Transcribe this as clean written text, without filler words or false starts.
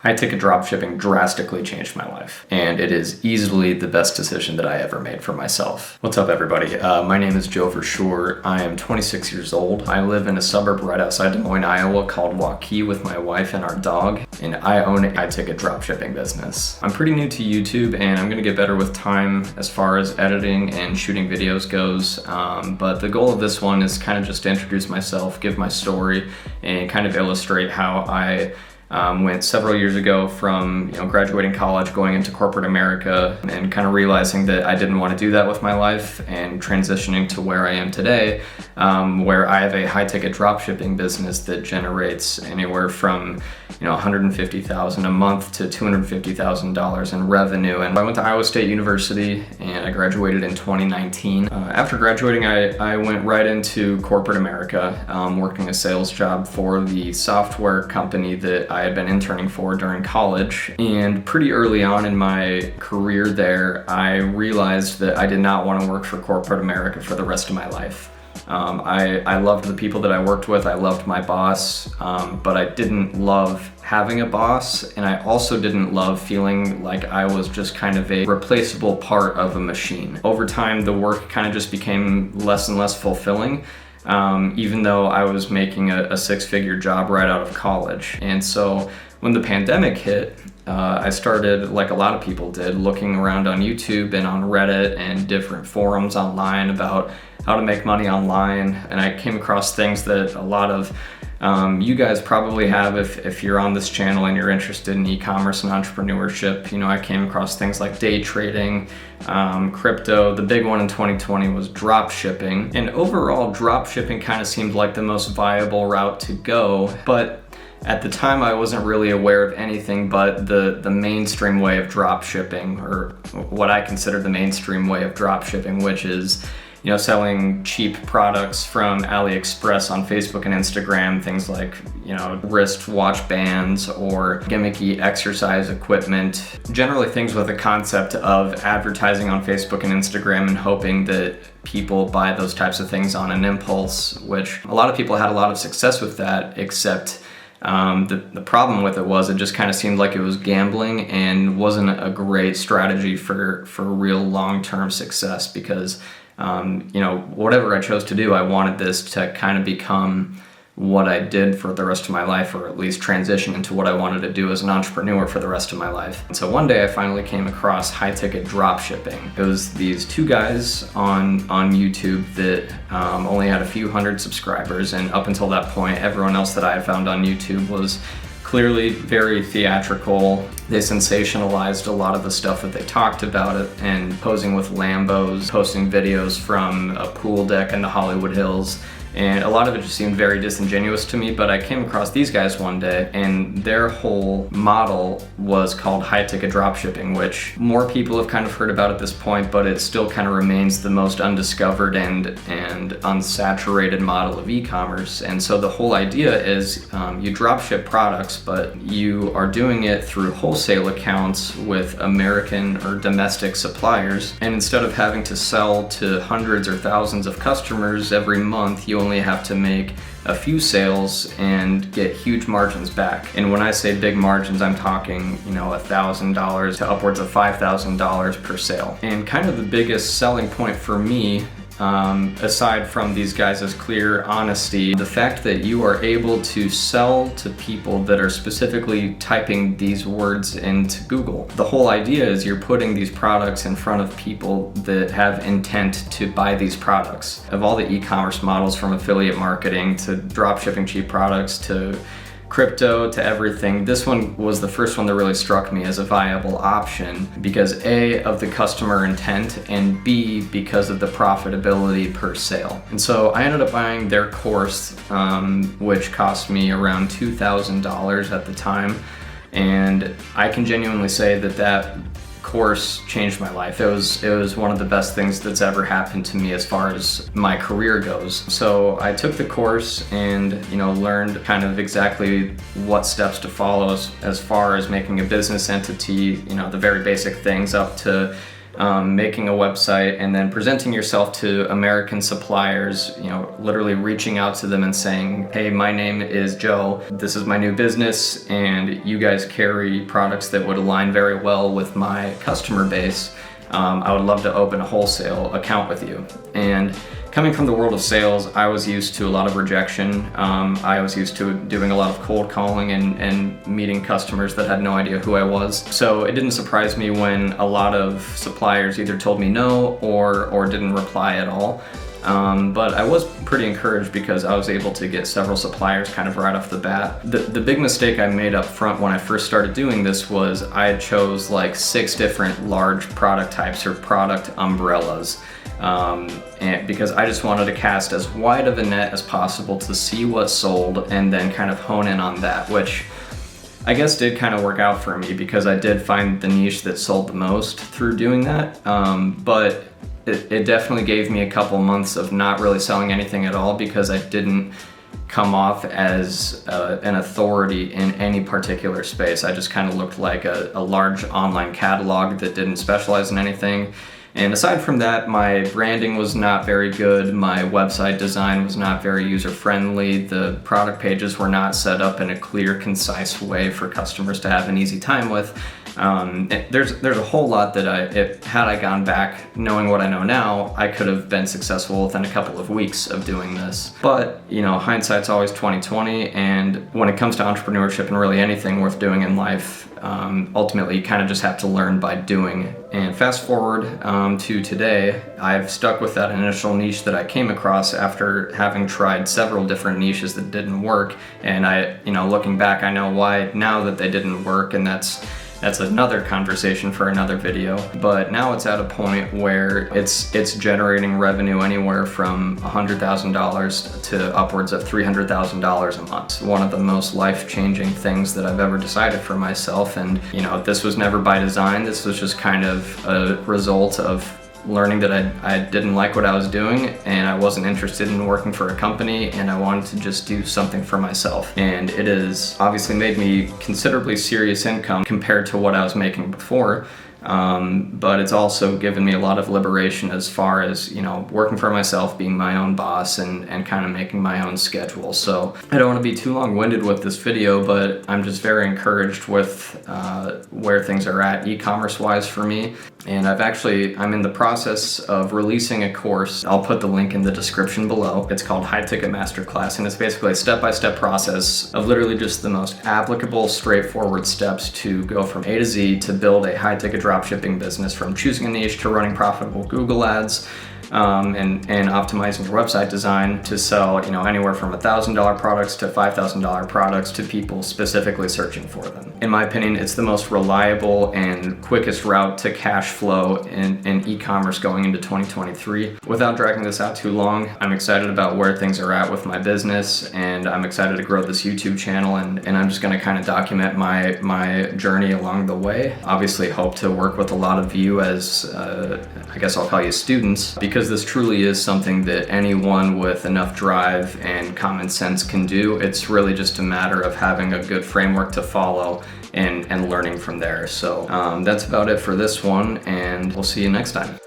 High-ticket dropshipping drastically changed my life, and it is easily the best decision that I ever made for myself. What's up, everybody? My name is Joe Verschoor. I am 26 years old. I live in a suburb right outside Des Moines, Iowa called Waukee with my wife and our dog, and I own a high-ticket dropshipping business. I'm pretty new to YouTube, and I'm gonna get better with time as far as editing and shooting videos goes, but the goal of this one is kind of just to introduce myself, give my story, and kind of illustrate how I went several years ago from graduating college, going into corporate America, and kind of realizing that I didn't want to do that with my life, and transitioning to where I am today, where I have a high-ticket dropshipping business that generates anywhere from $150,000 a month to $250,000 in revenue. And I went to Iowa State University and I graduated in 2019. After graduating, I went right into corporate America, working a sales job for the software company that I had been interning for during college. And pretty early on in my career there, I realized that I did not want to work for corporate America for the rest of my life. I loved the people that I worked with, I loved my boss, but I didn't love having a boss, and I also didn't love feeling like I was just kind of a replaceable part of a machine. Over time, the work kind of just became less and less fulfilling, even though I was making a six-figure job right out of college. And so when the pandemic hit, I started, like a lot of people did, looking around on YouTube and on Reddit and different forums online about how to make money online, and I came across things that a lot of you guys probably have if you're on this channel and you're interested in e-commerce and entrepreneurship. I came across things like day trading, crypto. The big one in 2020 was drop shipping, and overall drop shipping kind of seemed like the most viable route to go, but at the time, I wasn't really aware of anything but the mainstream way of drop shipping, or what I consider the mainstream way of drop shipping, which is selling cheap products from AliExpress on Facebook and Instagram, things like wrist watch bands or gimmicky exercise equipment, generally things with a concept of advertising on Facebook and Instagram and hoping that people buy those types of things on an impulse, which a lot of people had a lot of success with that, except the problem with it was it just kind of seemed like it was gambling and wasn't a great strategy for real long-term success, because whatever I chose to do, I wanted this to kind of become what I did for the rest of my life, or at least transition into what I wanted to do as an entrepreneur for the rest of my life. And so one day I finally came across high-ticket dropshipping. It was these two guys on YouTube that only had a few hundred subscribers, and up until that point, everyone else that I had found on YouTube was clearly very theatrical. They sensationalized a lot of the stuff that they talked about it, and posing with Lambos, posting videos from a pool deck in the Hollywood Hills. And a lot of it just seemed very disingenuous to me, but I came across these guys one day, and their whole model was called high-ticket dropshipping, which more people have kind of heard about at this point, but it still kind of remains the most undiscovered and unsaturated model of e-commerce. And so the whole idea is you dropship products, but you are doing it through wholesale accounts with American or domestic suppliers, and instead of having to sell to hundreds or thousands of customers every month, you only have to make a few sales and get huge margins back. And when I say big margins, I'm talking, $1,000 to upwards of $5,000 per sale. And kind of the biggest selling point for me, aside from these guys' clear honesty, the fact that you are able to sell to people that are specifically typing these words into Google. The whole idea is you're putting these products in front of people that have intent to buy these products. Of all the e-commerce models, from affiliate marketing to drop shipping cheap products to crypto to everything, this one was the first one that really struck me as a viable option because A, of the customer intent, and B, because of the profitability per sale. And so I ended up buying their course, which cost me around $2,000 at the time, and I can genuinely say that course changed my life. It was one of the best things that's ever happened to me as far as my career goes. So I took the course and learned kind of exactly what steps to follow as far as making a business entity, the very basic things up to making a website and then presenting yourself to American suppliers, literally reaching out to them and saying, hey, my name is Joe, this is my new business, and you guys carry products that would align very well with my customer base. I would love to open a wholesale account with you. And coming from the world of sales, I was used to a lot of rejection. I was used to doing a lot of cold calling and meeting customers that had no idea who I was. So it didn't surprise me when a lot of suppliers either told me no or didn't reply at all. But I was pretty encouraged because I was able to get several suppliers kind of right off the bat. The big mistake I made up front when I first started doing this was I chose like 6 different large product types or product umbrellas. And because I just wanted to cast as wide of a net as possible to see what sold and then kind of hone in on that, which I guess did kind of work out for me because I did find the niche that sold the most through doing that. But it definitely gave me a couple months of not really selling anything at all because I didn't come off as an authority in any particular space. I just kind of looked like a large online catalog that didn't specialize in anything. And aside from that, my branding was not very good. My website design was not very user-friendly. The product pages were not set up in a clear, concise way for customers to have an easy time with. There's a whole lot that had I gone back knowing what I know now, I could have been successful within a couple of weeks of doing this. But, hindsight's always 20/20, and when it comes to entrepreneurship and really anything worth doing in life, ultimately you kind of just have to learn by doing. And fast forward to today, I've stuck with that initial niche that I came across after having tried several different niches that didn't work. And looking back, I know why now that they didn't work, and that's another conversation for another video. But now it's at a point where it's generating revenue anywhere from $100,000 to upwards of $300,000 a month. One of the most life-changing things that I've ever decided for myself. And this was never by design. This was just kind of a result of learning that I didn't like what I was doing and I wasn't interested in working for a company, and I wanted to just do something for myself. And it has obviously made me considerably serious income compared to what I was making before. But it's also given me a lot of liberation as far as, working for myself, being my own boss, and kind of making my own schedule. So I don't want to be too long-winded with this video, but I'm just very encouraged with where things are at e-commerce wise for me. And I'm in the process of releasing a course. I'll put the link in the description below. It's called High Ticket Masterclass, and it's basically a step-by-step process of literally just the most applicable, straightforward steps to go from A to Z to build a high-ticket dropshipping business, from choosing a niche to running profitable Google ads, and optimizing your website design to sell, anywhere from $1,000 products to $5,000 products to people specifically searching for them. In my opinion, it's the most reliable and quickest route to cash flow in e-commerce going into 2023. Without dragging this out too long, I'm excited about where things are at with my business, and I'm excited to grow this YouTube channel, and I'm just going to kind of document my journey along the way. Obviously hope to work with a lot of you as, I guess I'll call you students, because this truly is something that anyone with enough drive and common sense can do. It's really just a matter of having a good framework to follow and learning from there. So that's about it for this one, and we'll see you next time.